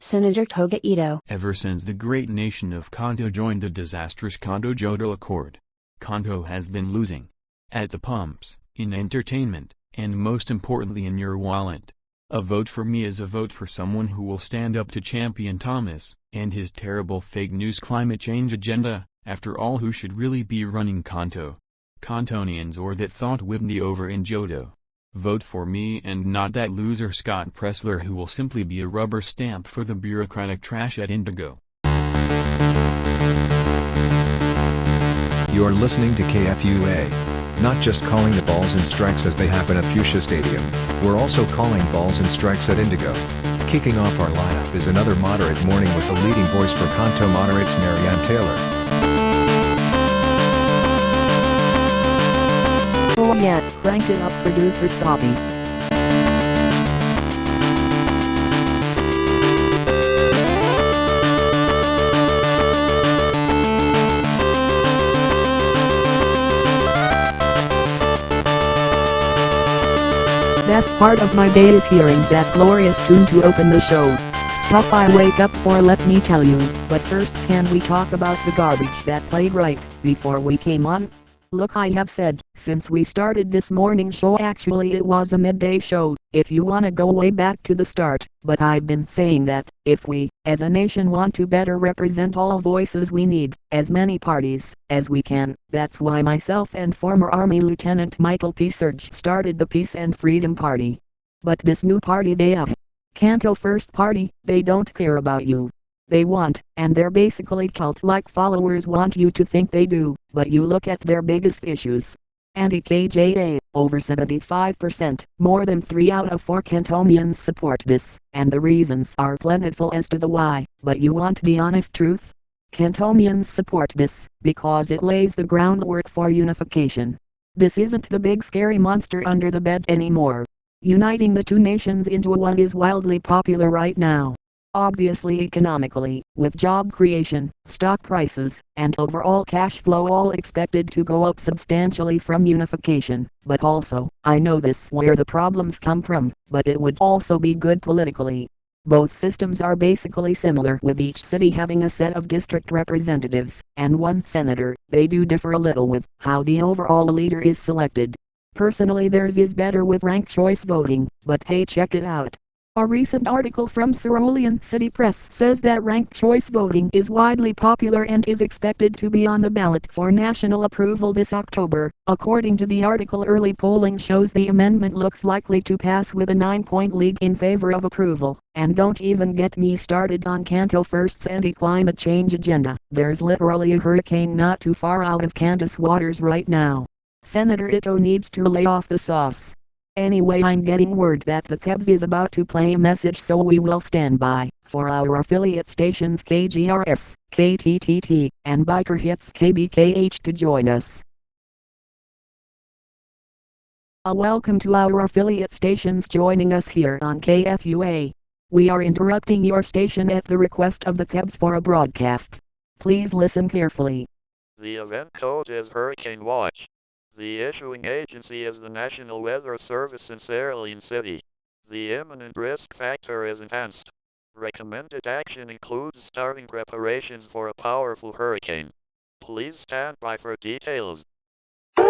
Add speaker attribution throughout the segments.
Speaker 1: Senator Koga Ito.
Speaker 2: Ever since the great nation of Kanto joined the disastrous Kanto-Jodo Accord, Kanto has been losing. At the pumps, in entertainment, and most importantly in your wallet. A vote for me is a vote for someone who will stand up to Champion Thomas and his terrible fake news climate change agenda. After all, who should really be running Kanto? Kantonians or that thought Whitney over in Jodo? Vote for me and not that loser Scott Pressler who will simply be a rubber stamp for the bureaucratic trash at Indigo.
Speaker 3: You're listening to KFUA. Not just calling the balls and strikes as they happen at Fuchsia Stadium, we're also calling balls and strikes at Indigo. Kicking off our lineup is another moderate morning with the leading voice for Kanto moderates Marianne Taylor.
Speaker 4: Oh yeah, crank it up producer Stoppy. Best part of my day is hearing that glorious tune to open the show. Stuff I wake up for, let me tell you. But first, can we talk about the garbage that played right before we came on? Look, I have said, since we started this morning show, actually it was a midday show, if you wanna go way back to the start, but I've been saying that, if we, as a nation, want to better represent all voices, we need, as many parties, as we can. That's why myself and former Army Lieutenant Michael P. Surge started the Peace and Freedom Party. But this new party they have, Kanto First Party, they don't care about you. They want, and their basically cult-like followers want you to think they do, but you look at their biggest issues. Anti-KJA, over 75%, more than 3 out of 4 Kantonians support this, and the reasons are plentiful as to the why, but you want the honest truth? Kantonians support this, because it lays the groundwork for unification. This isn't the big scary monster under the bed anymore. Uniting the two nations into one is wildly popular right now. Obviously economically, with job creation, stock prices, and overall cash flow all expected to go up substantially from unification, but also, I know this where the problems come from, but it would also be good politically. Both systems are basically similar, with each city having a set of district representatives, and one senator. They do differ a little with how the overall leader is selected. Personally, theirs is better with ranked choice voting, but hey, check it out. A recent article from Cerulean City Press says that ranked choice voting is widely popular and is expected to be on the ballot for national approval this October. According to the article, early polling shows the amendment looks likely to pass with a 9-point lead in favor of approval. And don't even get me started on Kanto First's anti-climate change agenda. There's literally a hurricane not too far out of Kanto's waters right now. Senator Ito needs to lay off the sauce. Anyway, I'm getting word that the Kebs is about to play a message, so we will stand by for our affiliate stations KGRS, KTTT, and Biker Hits KBKH to join us. Welcome to our affiliate stations joining us here on KFUA. We are interrupting your station at the request of the Kebs for a broadcast. Please listen carefully.
Speaker 5: The event code is Hurricane Watch. The issuing agency is the National Weather Service in Cerulean City. The imminent risk factor is enhanced. Recommended action includes starting preparations for a powerful hurricane. Please stand by for details. A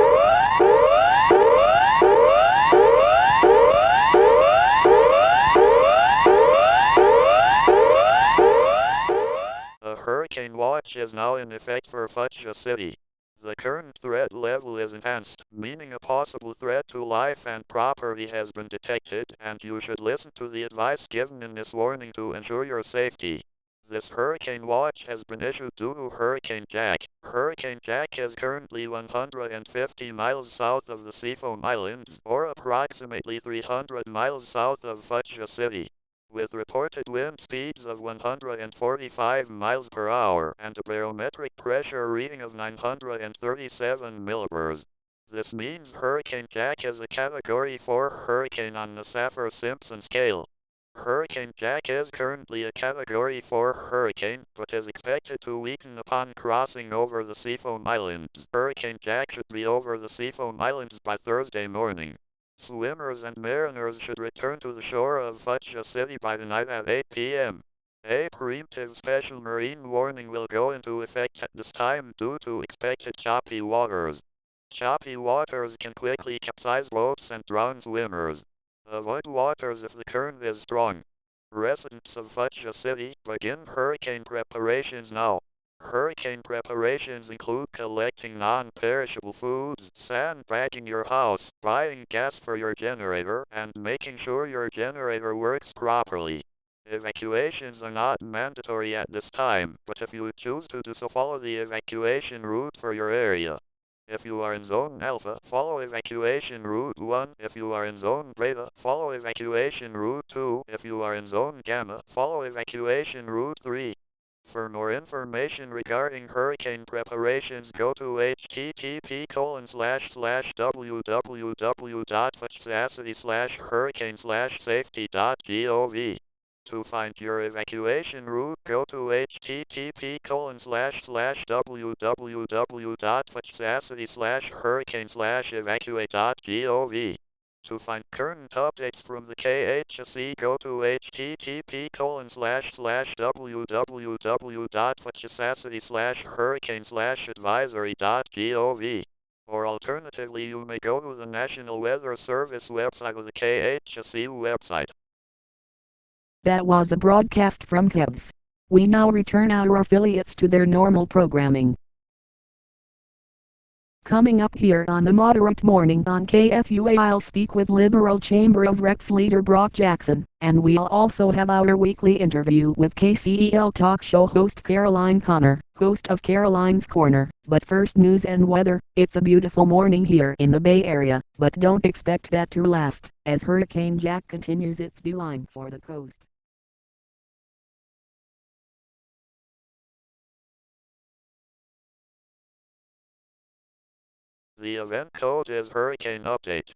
Speaker 5: hurricane watch is now in effect for Fuchsia City. The current threat level is enhanced, meaning a possible threat to life and property has been detected, and you should listen to the advice given in this warning to ensure your safety. This hurricane watch has been issued due to Hurricane Jack. Hurricane Jack is currently 150 miles south of the Seafoam Islands, or approximately 300 miles south of Fuchsia City. With reported wind speeds of 145 miles per hour and a barometric pressure reading of 937 millibars. This means Hurricane Jack is a Category 4 hurricane on the Saffir-Simpson scale. Hurricane Jack is currently a Category 4 hurricane, but is expected to weaken upon crossing over the Seafoam Islands. Hurricane Jack should be over the Seafoam Islands by Thursday morning. Swimmers and mariners should return to the shore of Fuchsia City by the night at 8 p.m. A preemptive special marine warning will go into effect at this time due to expected choppy waters. Choppy waters can quickly capsize boats and drown swimmers. Avoid waters if the current is strong. Residents of Fuchsia City, begin hurricane preparations now. Hurricane preparations include collecting non-perishable foods, sandbagging your house, buying gas for your generator, and making sure your generator works properly. Evacuations are not mandatory at this time, but if you choose to do so, follow the evacuation route for your area. If you are in Zone Alpha, follow evacuation route 1. If you are in Zone Beta, follow evacuation route 2. If you are in Zone Gamma, follow evacuation route 3. For more information regarding hurricane preparations, go to http://www.fuchsiacity/hurricane/safety.gov. To find your evacuation route, go to http://www.fuchsiacity/hurricane/evacuate.gov. To find current updates from the KHSE, go to http://www.fuchsiacity/hurricane/advisory.gov. Or alternatively, you may go to the National Weather Service website or the KHSE website.
Speaker 4: That was a broadcast from KEBS. We now return our affiliates to their normal programming. Coming up here on the Moderate Morning on KFUA, I'll speak with Liberal Chamber of Reps leader Brock Jackson, and we'll also have our weekly interview with KCEL talk show host Caroline Connor, host of Caroline's Corner. But first, news and weather. It's a beautiful morning here in the Bay Area, but don't expect that to last, as Hurricane Jack continues its beeline for the coast.
Speaker 5: The event code is Hurricane Update.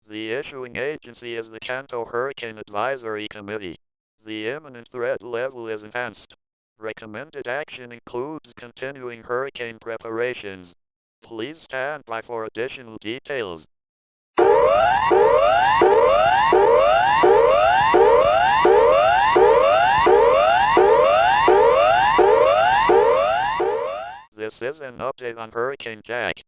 Speaker 5: The issuing agency is the Kanto Hurricane Advisory Committee. The imminent threat level is enhanced. Recommended action includes continuing hurricane preparations. Please stand by for additional details. This is an update on Hurricane Jack.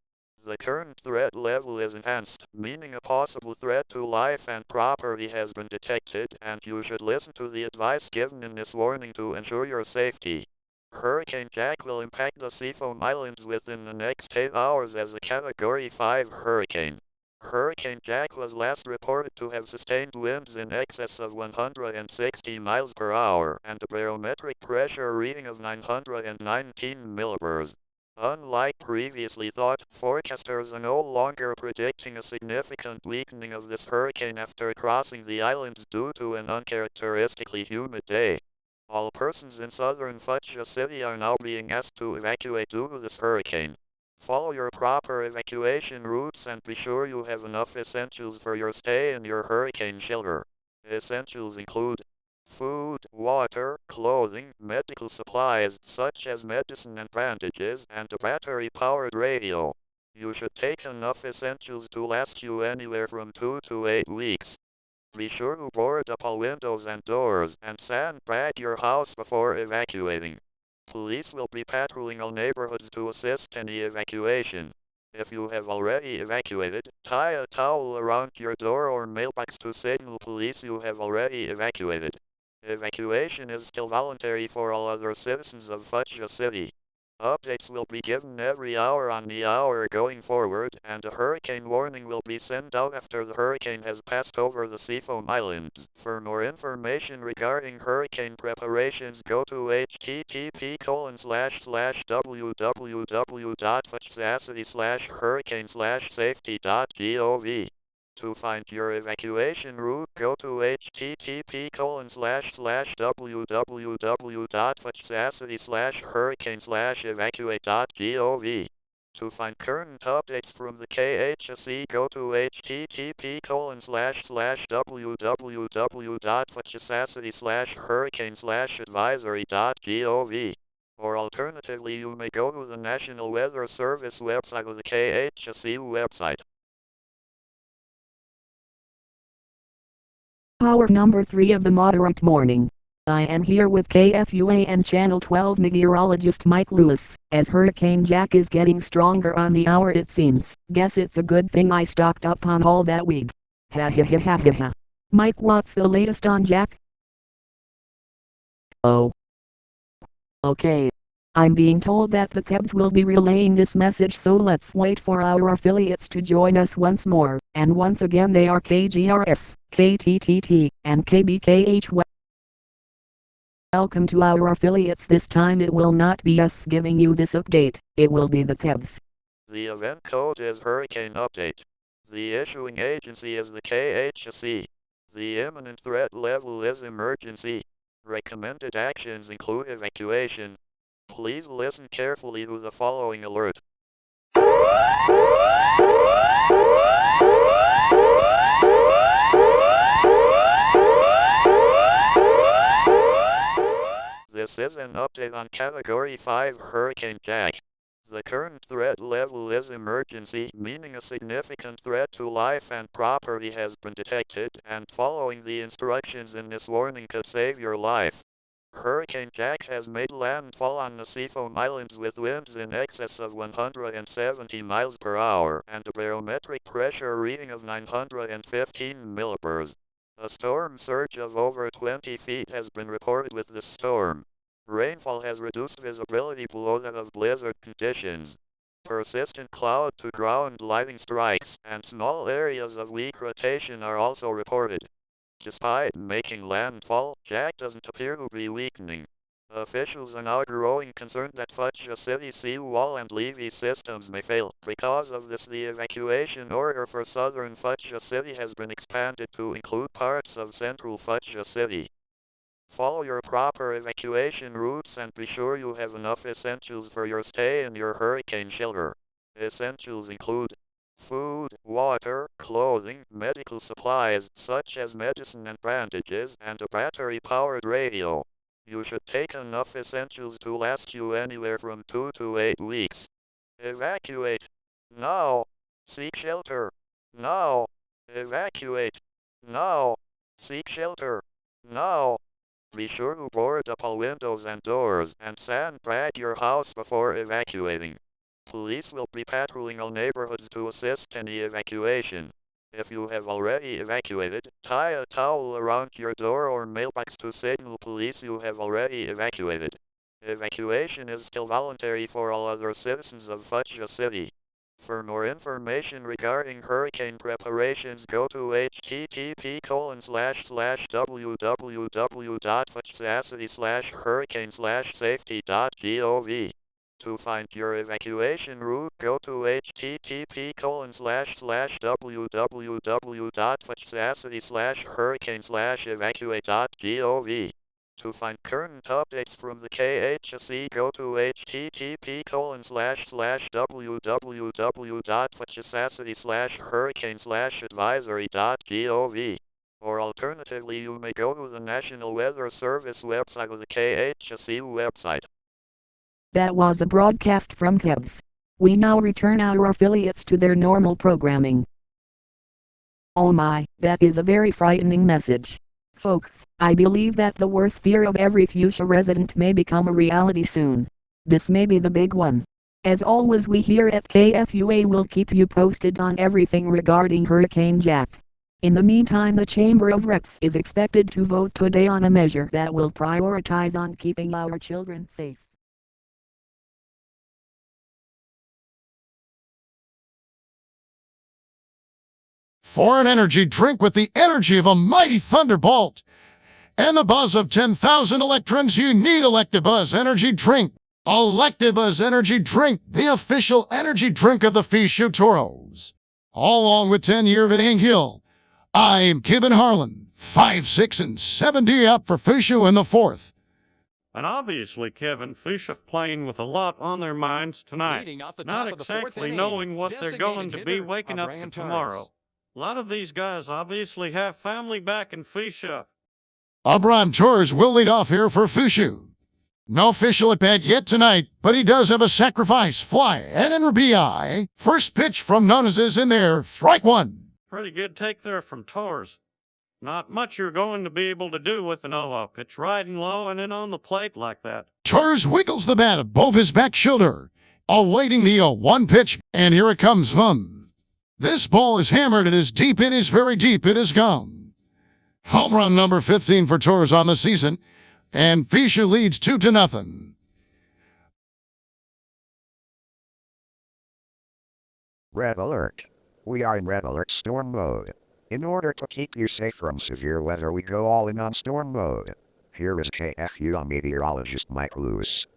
Speaker 5: The current threat level is enhanced, meaning a possible threat to life and property has been detected, and you should listen to the advice given in this warning to ensure your safety. Hurricane Jack will impact the Seafoam Islands within the next 8 hours as a Category 5 hurricane. Hurricane Jack was last reported to have sustained winds in excess of 160 miles per hour and a barometric pressure reading of 919 millibars. Unlike previously thought, forecasters are no longer predicting a significant weakening of this hurricane after crossing the islands due to an uncharacteristically humid day. All persons in southern Fuchsia City are now being asked to evacuate due to this hurricane. Follow your proper evacuation routes and be sure you have enough essentials for your stay in your hurricane shelter. Essentials include food, water, clothing, medical supplies such as medicine and bandages, and a battery-powered radio. You should take enough essentials to last you anywhere from 2 to 8 weeks. Be sure to board up all windows and doors and sandbag your house before evacuating. Police will be patrolling all neighborhoods to assist any evacuation. If you have already evacuated, tie a towel around your door or mailbox to signal police you have already evacuated. Evacuation is still voluntary for all other citizens of Fuchsia City. Updates will be given every hour on the hour going forward, and a hurricane warning will be sent out after the hurricane has passed over the Seafoam Islands. For more information regarding hurricane preparations, go to http://www.fuchsiacity/hurricane/safety.gov. To find your evacuation route, go to http://www.fuchsiacity/hurricane/evacuate.gov. To find current updates from the KHSE, go to http://www.fuchsiacity/hurricane/advisory.gov. Or alternatively, you may go to the National Weather Service website or the KHSE website.
Speaker 4: Hour number 3 of the Moderate Morning. I am here with KFUA and Channel 12 meteorologist Mike Lewis. As Hurricane Jack is getting stronger on the hour it seems. Guess it's a good thing I stocked up on all that weed. Ha ha ha ha ha ha. Mike, what's the latest on Jack? Oh. Okay. I'm being told that the Cubs will be relaying this message, so let's wait for our affiliates to join us once more. And once again they are KGRS, KTTT, and KBKH. Welcome to our affiliates. This time it will not be us giving you this update, it will be the Cubs.
Speaker 5: The event code is Hurricane Update. The issuing agency is the KHC. The imminent threat level is Emergency. Recommended actions include evacuation. Please listen carefully to the following alert. This is an update on Category 5 Hurricane Jack. The current threat level is Emergency, meaning a significant threat to life and property has been detected, and following the instructions in this warning could save your life. Hurricane Jack has made landfall on the Seafoam Islands with winds in excess of 170 miles per hour and a barometric pressure reading of 915 millibars. A storm surge of over 20 feet has been reported with this storm. Rainfall has reduced visibility below that of blizzard conditions. Persistent cloud-to-ground lightning strikes and small areas of weak rotation are also reported. Despite making landfall, Jack doesn't appear to be weakening. Officials are now growing concerned that Fuchsia City seawall and levee systems may fail. Because of this, the evacuation order for southern Fuchsia City has been expanded to include parts of central Fuchsia City. Follow your proper evacuation routes and be sure you have enough essentials for your stay in your hurricane shelter. Essentials include food, water, clothing, medical supplies such as medicine and bandages, and a battery-powered radio. You should take enough essentials to last you anywhere from 2 to 8 weeks. Evacuate. Now. Seek shelter. Now. Evacuate. Now. Seek shelter. Now. Be sure to board up all windows and doors and sandbag your house before evacuating. Police will be patrolling all neighborhoods to assist any evacuation. If you have already evacuated, tie a towel around your door or mailbox to signal police you have already evacuated. Evacuation is still voluntary for all other citizens of Fuchsia City. For more information regarding hurricane preparations, go to http://www.fuchsiacity/hurricane/safety.gov. To find your evacuation route, go to http://www.fuchsiacity/hurricane/evacuate.gov. To find current updates from the KHC, go to http://www.fuchsiacity/hurricane/advisory.gov. Or alternatively, you may go to the National Weather Service website or the KHC website.
Speaker 4: That was a broadcast from Cubs. We now return our affiliates to their normal programming. Oh my, that is a very frightening message. Folks, I believe that the worst fear of every Fuchsia resident may become a reality soon. This may be the big one. As always, we here at KFUA will keep you posted on everything regarding Hurricane Jack. In the meantime, the Chamber of Reps is expected to vote today on a measure that will prioritize on keeping our children safe.
Speaker 1: For an energy drink with the energy of a mighty thunderbolt and the buzz of 10,000 electrons, you need Electabuzz Energy Drink. Electabuzz Energy Drink, the official energy drink of the Fuchsia Toros. Along with 10 year Van Hill, I'm Kevin Harlan, 5, 6, and 7D up for Fuchsia in the 4th.
Speaker 6: And obviously, Kevin, Fuchsia playing with a lot on their minds tonight, not exactly knowing what they're going to be waking up to tomorrow. A lot of these guys obviously have family back in Fuchsia.
Speaker 1: Abraham Torres will lead off here for Fuchsia. No official at bat yet tonight, but he does have a sacrifice fly and an RBI. First pitch from Nunes is in there, strike one.
Speaker 6: Pretty good take there from Torres. Not much you're going to be able to do with an 0 pitch riding low and in on the plate like that.
Speaker 1: Torres wiggles the bat above his back shoulder, awaiting the 0-1 pitch, and here it comes. This ball is hammered. It is deep. It is very deep. It is gone. Home run number 15 for Torres on the season, and Fuchsia leads 2-0.
Speaker 7: Red alert. We are in red alert storm mode. In order to keep you safe from severe weather, we go all in on storm mode. Here is KFUA meteorologist Mike Lewis.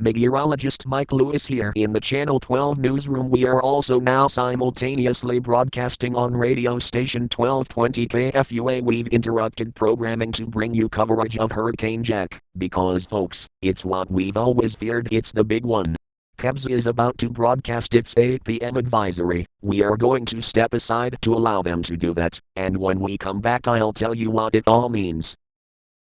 Speaker 8: Meteorologist Mike Lewis here in the Channel 12 newsroom. We are also now simultaneously broadcasting on radio station 1220 KFUA. We've interrupted programming to bring you coverage of Hurricane Jack, because folks, it's what we've always feared. It's the big one. KEBS is about to broadcast its 8 p.m. advisory. We are going to step aside to allow them to do that, and when we come back I'll tell you what it all means.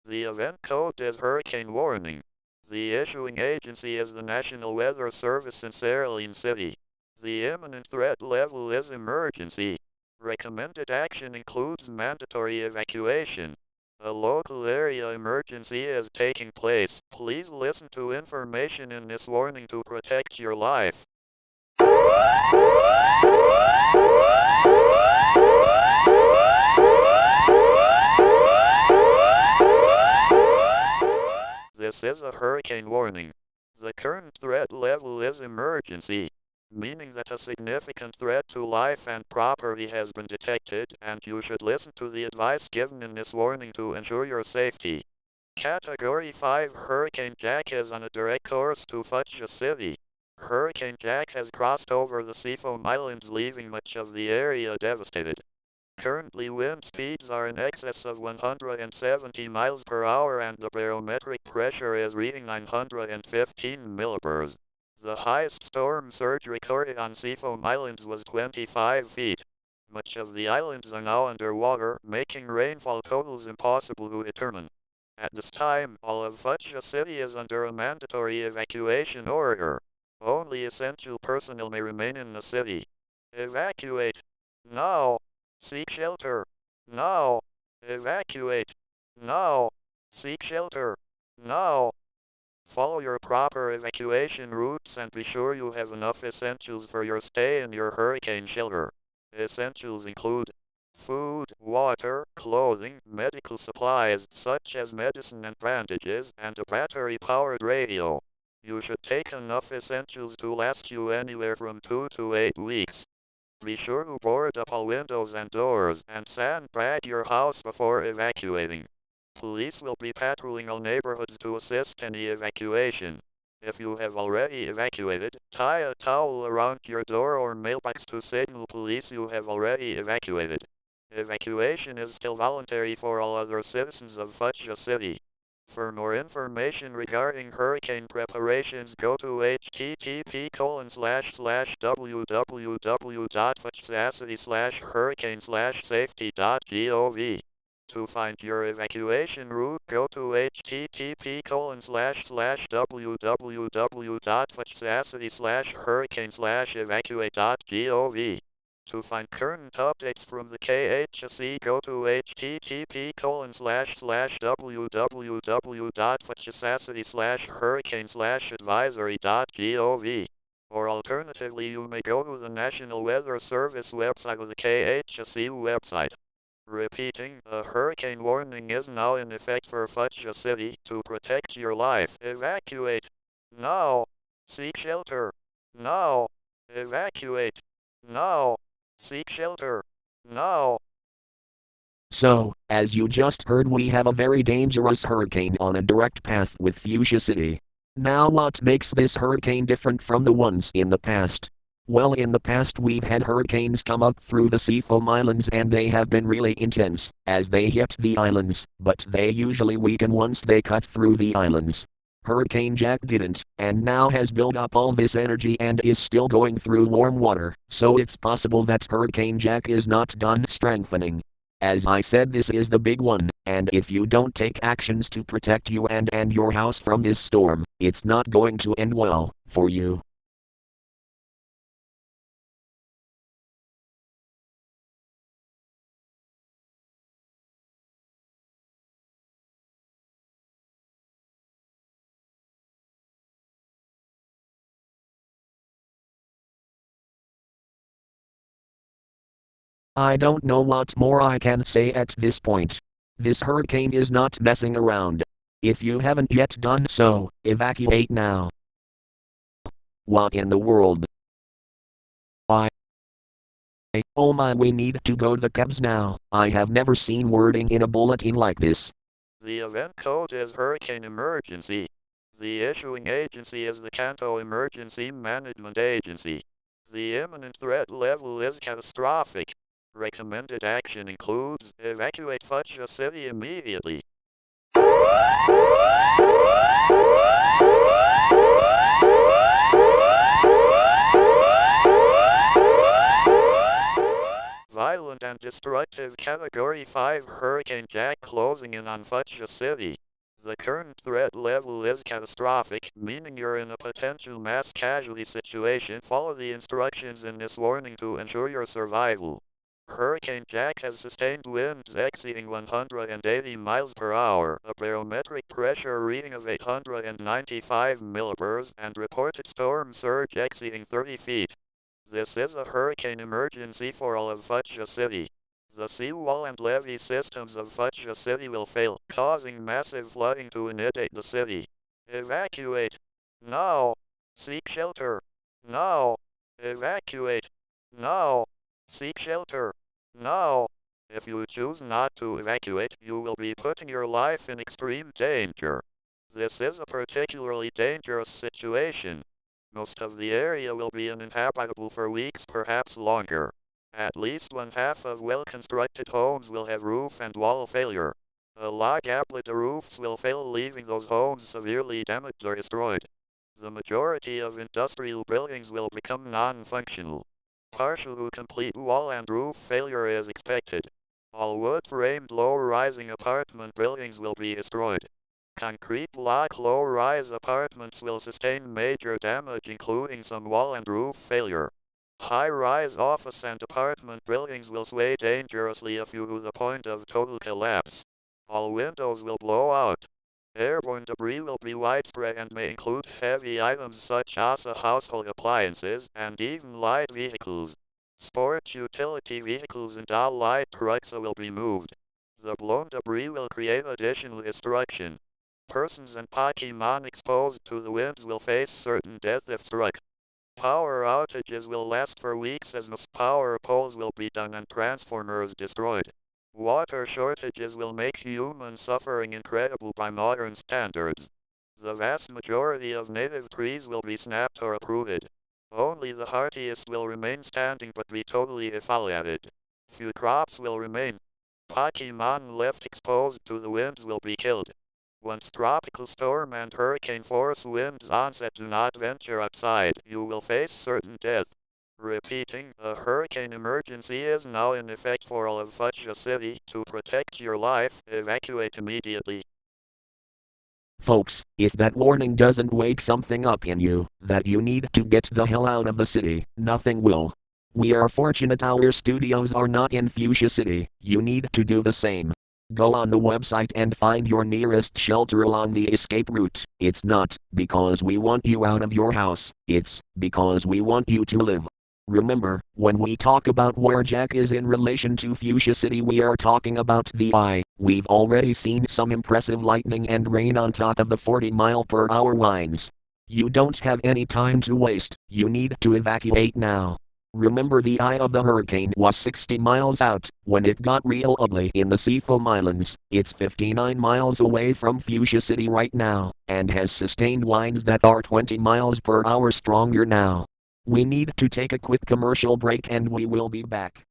Speaker 5: The event code is hurricane warning. The issuing agency is the National Weather Service in Saline City. The imminent threat level is emergency. Recommended action includes mandatory evacuation. A local area emergency is taking place. Please listen to information in this warning to protect your life. This is a hurricane warning. The current threat level is emergency, meaning that a significant threat to life and property has been detected, and you should listen to the advice given in this warning to ensure your safety. Category 5 Hurricane Jack is on a direct course to Fuchsia City. Hurricane Jack has crossed over the Seafoam Islands, leaving much of the area devastated. Currently, wind speeds are in excess of 170 miles per hour and the barometric pressure is reading 915 millibars. The highest storm surge recorded on Seafoam Islands was 25 feet. Much of the islands are now underwater, making rainfall totals impossible to determine. At this time, all of Fuchsia City is under a mandatory evacuation order. Only essential personnel may remain in the city. Evacuate. Now. Seek shelter. Now. Evacuate. Now. Seek shelter. Now. Follow your proper evacuation routes and be sure you have enough essentials for your stay in your hurricane shelter. Essentials include food, water, clothing, medical supplies such as medicine and bandages, and a battery-powered radio. You should take enough essentials to last you anywhere from 2 to 8 weeks. Be sure to board up all windows and doors and sandbag your house before evacuating. Police will be patrolling all neighborhoods to assist any evacuation. If you have already evacuated, tie a towel around your door or mailbox to signal police you have already evacuated. Evacuation is still voluntary for all other citizens of Fuchsia City. For more information regarding hurricane preparations, go to http://www.fuchsiacity/hurricane/safety.gov. To find your evacuation route, go to http://www.fuchsiacity/hurricane/evacuate.gov. To find current updates from the KHSE, go to http://www.fuchsiacity/hurricane/advisory.gov. Or alternatively, you may go to the National Weather Service website or the KHSE website. Repeating, a hurricane warning is now in effect for Fuchsia City. To protect your life, evacuate. Now. Seek shelter. Now. Evacuate. Now. Seek shelter. Now.
Speaker 8: So, as you just heard, we have a very dangerous hurricane on a direct path with Fuchsia City. Now what makes this hurricane different from the ones in the past? Well, in the past we've had hurricanes come up through the Seafoam Islands and they have been really intense as they hit the islands, but they usually weaken once they cut through the islands. Hurricane Jack didn't, and now has built up all this energy and is still going through warm water, so it's possible that Hurricane Jack is not done strengthening. As I said, this is the big one, and if you don't take actions to protect you and your house from this storm, it's not going to end well for you. I don't know what more I can say at this point. This hurricane is not messing around. If you haven't yet done so, evacuate now. What in the world? Oh my, we need to go to the cabs now. I have never seen wording in a bulletin like this.
Speaker 5: The event code is Hurricane Emergency. The issuing agency is the Kanto Emergency Management Agency. The imminent threat level is catastrophic. Recommended action includes evacuate Fuchsia City immediately. Violent and destructive Category 5 Hurricane Jack closing in on Fuchsia City. The current threat level is catastrophic, meaning you're in a potential mass casualty situation. Follow the instructions in this warning to ensure your survival. Hurricane Jack has sustained winds exceeding 180 miles per hour, a barometric pressure reading of 895 millibars, and reported storm surge exceeding 30 feet. This is a hurricane emergency for all of Fuchsia City. The seawall and levee systems of Fuchsia City will fail, causing massive flooding to inundate the city. Evacuate. Now. Seek shelter. Now. Evacuate. Now. Seek shelter. Now. If you choose not to evacuate, you will be putting your life in extreme danger. This is a particularly dangerous situation. Most of the area will be uninhabitable for weeks, perhaps longer. At least one half of well-constructed homes will have roof and wall failure. A lot of the roofs will fail, leaving those homes severely damaged or destroyed. The majority of industrial buildings will become non-functional. Partial to complete wall and roof failure is expected. All wood-framed low-rising apartment buildings will be destroyed. Concrete block low-rise apartments will sustain major damage, including some wall and roof failure. High-rise office and apartment buildings will sway dangerously if you to the point of total collapse. All windows will blow out. Airborne debris will be widespread and may include heavy items such as household appliances and even light vehicles. Sports utility vehicles and all light trucks will be moved. The blown debris will create additional destruction. Persons and Pokémon exposed to the winds will face certain death if struck. Power outages will last for weeks as most power poles will be down and transformers destroyed. Water shortages will make human suffering incredible by modern standards. The vast majority of native trees will be snapped or uprooted. Only the hardiest will remain standing but be totally defoliated. Few crops will remain. Pokémon left exposed to the winds will be killed. Once tropical storm and hurricane force winds onset, do not venture outside. You will face certain death. Repeating, a hurricane emergency is now in effect for all of Fuchsia City. To protect your life, evacuate immediately.
Speaker 8: Folks, if that warning doesn't wake something up in you, that you need to get the hell out of the city, nothing will. We are fortunate our studios are not in Fuchsia City. You need to do the same. Go on the website and find your nearest shelter along the escape route. It's not because we want you out of your house, it's because we want you to live. Remember, when we talk about where Jack is in relation to Fuchsia City, we are talking about the eye. We've already seen some impressive lightning and rain on top of the 40-mile-per-hour winds. You don't have any time to waste. You need to evacuate now. Remember, the eye of the hurricane was 60 miles out when it got real ugly in the Seafoam Islands. It's 59 miles away from Fuchsia City right now, and has sustained winds that are 20 miles per hour stronger now. We need to take a quick commercial break and we will be back.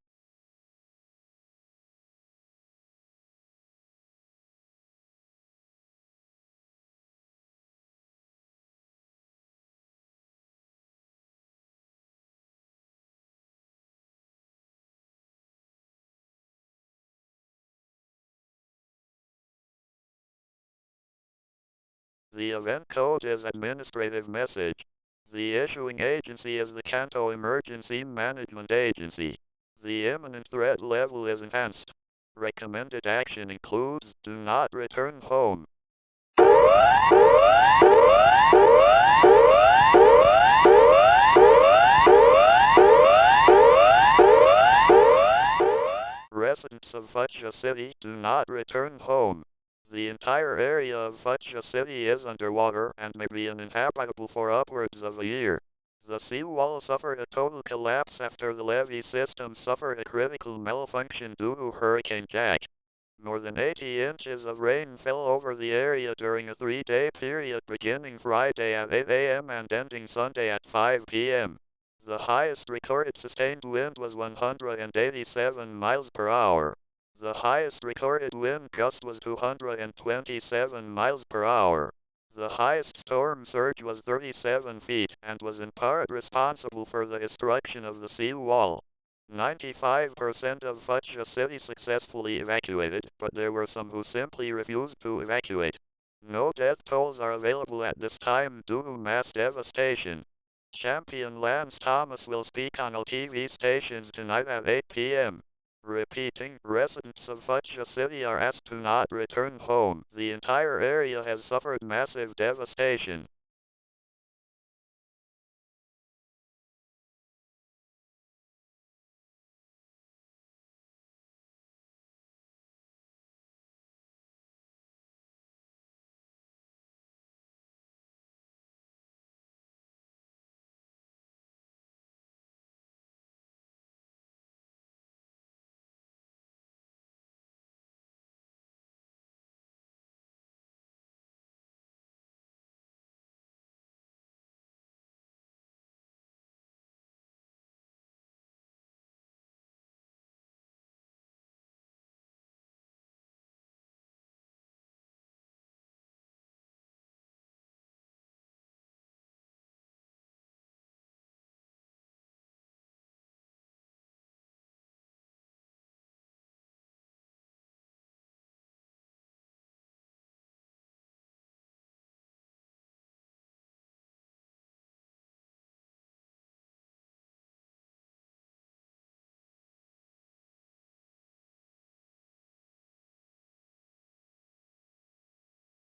Speaker 5: The event code is administrative message. The issuing agency is the Kanto Emergency Management Agency. The imminent threat level is enhanced. Recommended action includes do not return home. Fuchsia City do not return home. The entire area of Fuchsia City is underwater and may be uninhabitable for upwards of a year. The seawall suffered a total collapse after the levee system suffered a critical malfunction due to Hurricane Jack. More than 80 inches of rain fell over the area during a 3-day period beginning Friday at 8 a.m. and ending Sunday at 5 p.m. The highest recorded sustained wind was 187 miles per hour. The highest recorded wind gust was 227 miles per hour. The highest storm surge was 37 feet and was in part responsible for the destruction of the seawall. 95% of Fuchsia City successfully evacuated, but there were some who simply refused to evacuate. No death tolls are available at this time due to mass devastation. Champion Lance Thomas will speak on all TV stations tonight at 8 p.m. Repeating, residents of Fuchsia City are asked to not return home. The entire area has suffered massive devastation.